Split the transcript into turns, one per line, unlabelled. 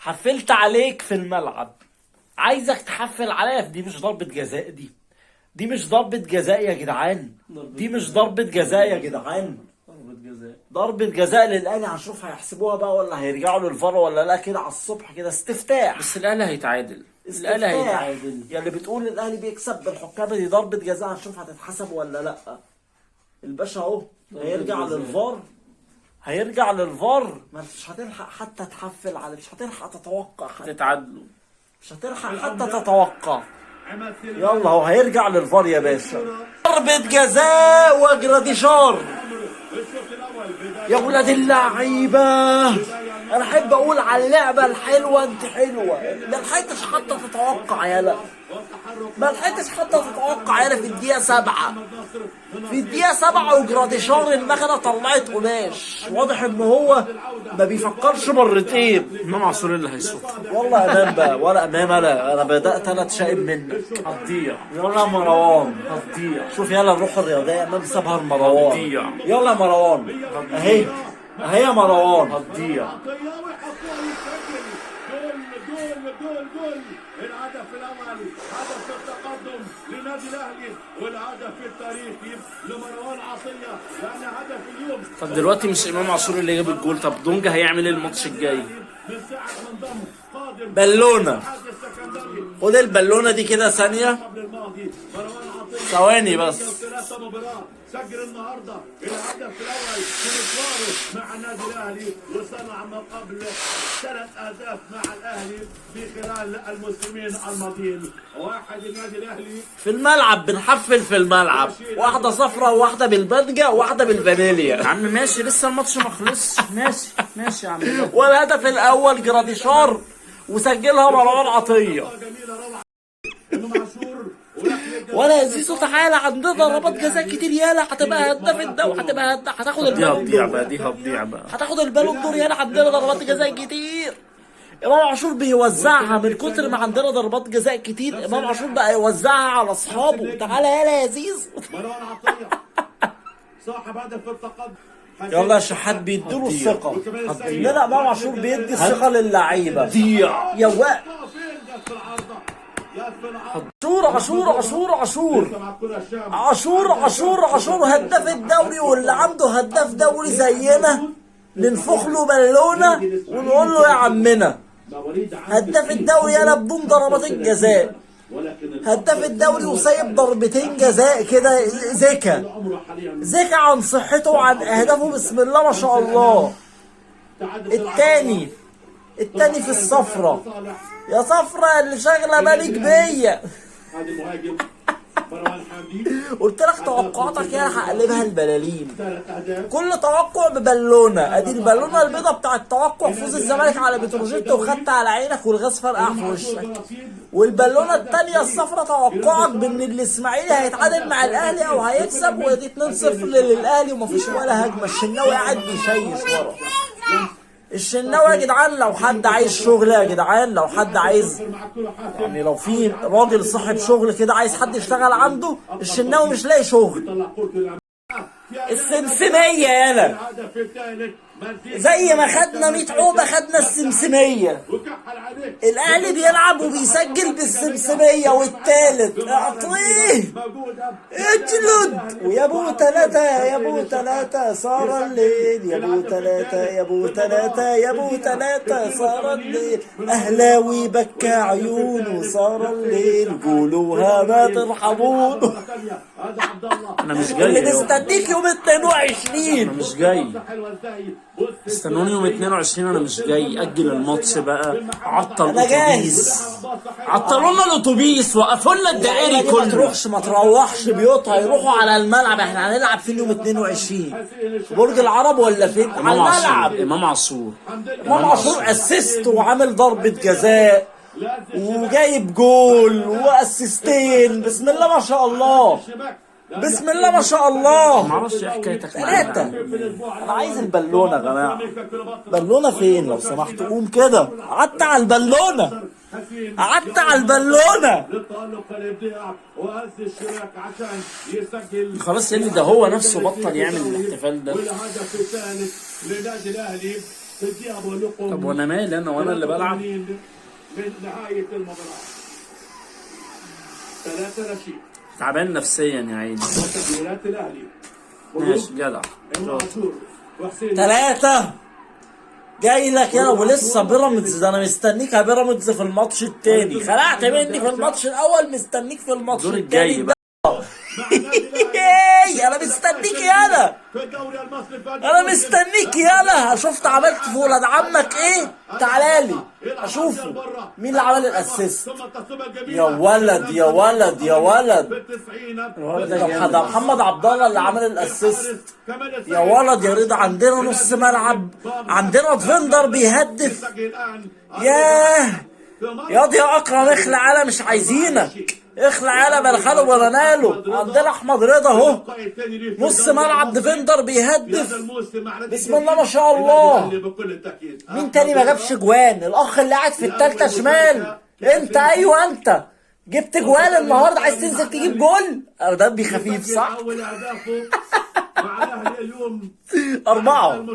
حفلت عليك في الملعب، عايزك تحفل عليا. دي مش ضربة جزاء، دي مش ضربة جزاء يا جدعان، دي مش ضربة جزاء يا جدعان. ضربة جزاء للأهلي. هنشوف هيحسبوها بقى ولا هيرجعوا للفار ولا لا. كده على الصبح كده استفتاح.
بس الاهلي هيتعادل، الاهلي هيتعادل.
يا اللي بتقول الاهلي بيكسب بالحكام دي ضربة جزاء، هنشوف هتتحسب ولا لا. الباشا اهو هيرجع للفار، هيرجع للفار. مش هتلحق حتى تحفل عليه، مش هتلحق تتوقع حتى.
تتعادلوا،
مش هتلحق حتى تتوقع. يلا هو هيرجع للفار يا باشا. ضربة جزاء وجراديشار. يا ولاد اللعيبة، انا احب اقول على اللعبة الحلوة انت حلوة. ما لحقتش حتى تتوقع يالا، ما لحقتش حتى تتوقع يالا. في الدقيقة 7، في الدقيقة 7 وجراديشار المكنة طلعت قماش. واضح ان هو ما بيفكرش مرتين.
امام عاشور اللي هيصوت.
والله امام بقى ولا امام. انا بدأت اتشائم منك.
هتضيع،
يلا يا مروان
هتضيع.
شوف يلا الروح الرياضية امام سابها لمروان.
هتضيع.
يلا يا مروان، اهي اهي يا مروان.
هتضيع.
جول الهدف الاول، هدف التقدم لنادي الاهلي والهدف التاريخي لمروان عطيه، لان هدف اليوم.
طب دلوقتي مش امام عاشور اللي جاب الجول، طب دونجا هيعمل ايه الماتش الجاي؟
من ساعه ما انضم قادم
بالونه. خد البالونه دي كده ثانيه،
قبل الماضي مروان عطيه
ثواني بس.
ثلاثه مباراه سجل النهارده الهدف الاول في مشواره مع النادي الاهلي، وصنع ما قبل 3 اهداف مع الاهلي في خلال الموسمين الماضيين. واحد النادي الاهلي
في الملعب بنحفل في الملعب، واحده صفراء وواحده بالبدجه وواحده بالفانيليا.
يا عم ماشي، لسه الماتش ما خلصش. ماشي ماشي يا عم.
والهدف الاول جراديشار وسجلها مروان عطيه. ولا يا زيزو تعالى، عندنا ضربات جزاء كتير يالا. هتبقى هداف الدوري، هتبقى هتاخد
دي
البالون
هتضيع
دور.
بقى، دي هتضيع بقى.
هتاخد البالون دور يالا. عندنا ضربات جزاء كتير. امام عاشور بيوزعها من كتر ما عندنا ضربات جزاء كتير. امام عاشور بقى يوزعها على اصحابه. تعالى يالا يا زيزو.
مروان عطيه صاحب هدف التقدم.
يلا يا شحات بيديله الثقة. لا امام عاشور بيدي الثقة للعيبة.
ضيع
يا وقت
جت في العارضه، جت في العارضه.
عاشور هداف الدوري، واللي عنده هداف دوري زينا ننفخ له بالونه ونقول له يا عمنا هداف الدوري يالا بدون ضربات الجزاء. هداف الدوري وسايب ضربتين جزاء كده. زكا عن صحته وعن اهدافه بسم الله ما شاء الله. التاني في الصفرة. يا صفرة اللي شاغله بالك بيا.
هذا المهاجم مروان حمدي.
قلت لك توقعاتك يا هقلبها البلالين.
3 اهداف.
كل توقع ببالونه. ادي البالونه البيضاء بتاع التوقع، فوز الزمالك على بتروجيت وخدت على عينك والغاز فرقع في وشك. والبالونه الثانيه الصفراء توقعك بان الاسماعيلي هيتعادل مع الاهلي او هيكسب، ودي 2-0 للاهلي ومفيش ولا هجمه. الشناوي قاعد بيشيش ورا. الشناوي يا جدعان لو حد عايز شغل يا جدعان، لو حد عايز يعني لو في راجل صاحب شغل كده عايز حد يشتغل عنده، الشناوي مش لاقي شغل. السمسمية يالا،
الهدف الثالث
زي ما خدنا 100 عقبة خدنا السمسمية.
وكحل عليه.
الاهلي بيلعب وبيسجل بالسمسمية. والتالت اعطيه اجلد. ويا ابو 3 يا ابو 3 صار الليل، يا ابو 3 يا ابو 3 يا ابو 3 صار الليل. اهلاوي بكى عيونه صار الليل، قولوها ما ترحمون.
هذا عبد الله.
انا مش جاي
اللي
يابا.
مستنيك يوم 22.
انا مش جاي،
حلوه ازاي.
استنوني يوم 22. انا مش جاي. اجل الماتش بقى. عطل
انا جاهز.
الاتوبيس، عطلوا لنا الاتوبيس، وقفوا لنا الدائري
ما
كله.
تروحش، ما تروحش بيوتها، يروحوا على الملعب. احنا هنلعب فين يوم 22؟ في برج العرب ولا فين؟ على
امام عاشور،
الملعب.
امام عاشور.
امام عاشور اسيست وعامل ضربة جزاء وجايب جول واسيستين. بسم الله ما شاء الله، بسم الله ما شاء الله.
معرفش ايه حكايتك مع
3. انا عايز البالونه يا جماعه. بالونه فين لو سمحت؟ قوم كده. قعدت على البالونه، قعدت على البالونه.
للتألق الابداع وهز الشباك عشان يسجل.
خلاص يا ابني، ده هو نفسه بطل يعمل الاحتفال ده.
والهدف الثالث للنادي الاهلي استجابوا لكم.
طب وانا مالي وانا اللي بلعب؟
من نهاية المباراة 3 نشيد.
تعبان نفسيا يا عيني.
وتغييرات الأهلي.
ماشي جدع.
عاشور وحسين.
3 جاي لك يلا. ولسه بيراميدز ده انا مستنيك يا بيراميدز في الماتش التاني. خلعت مني في الماتش الاول، مستنيك في الماتش
الدور
التاني
الجاي
ده. انا مستنيك يالا. انا مستنيك يالا. شفت عملت في ولاد عمك ايه؟ تعالى لي اشوفه مين اللي عمل الاسيست. يا ولد يا ولد يا ولد. ده محمد عبد الله اللي عمل الاسيست. يا ولد يا رضا. عندنا نص ملعب، عندنا ديفندر بيهدف. ياه ياض يا اكرم اخلع يالا، مش عايزينك. اخلع يالا بلخاله ورناله. عندنا احمد رضا اهو، نص ملعب ديفندر بيهدف. بسم الله ما شاء الله. مين تاني ما جابش جوان؟ الاخ اللي قاعد في التالتة شمال. انت ايوه انت جبت جوان النهارده، عايز تنزل تجيب جول؟ دمي خفيف صح؟ 4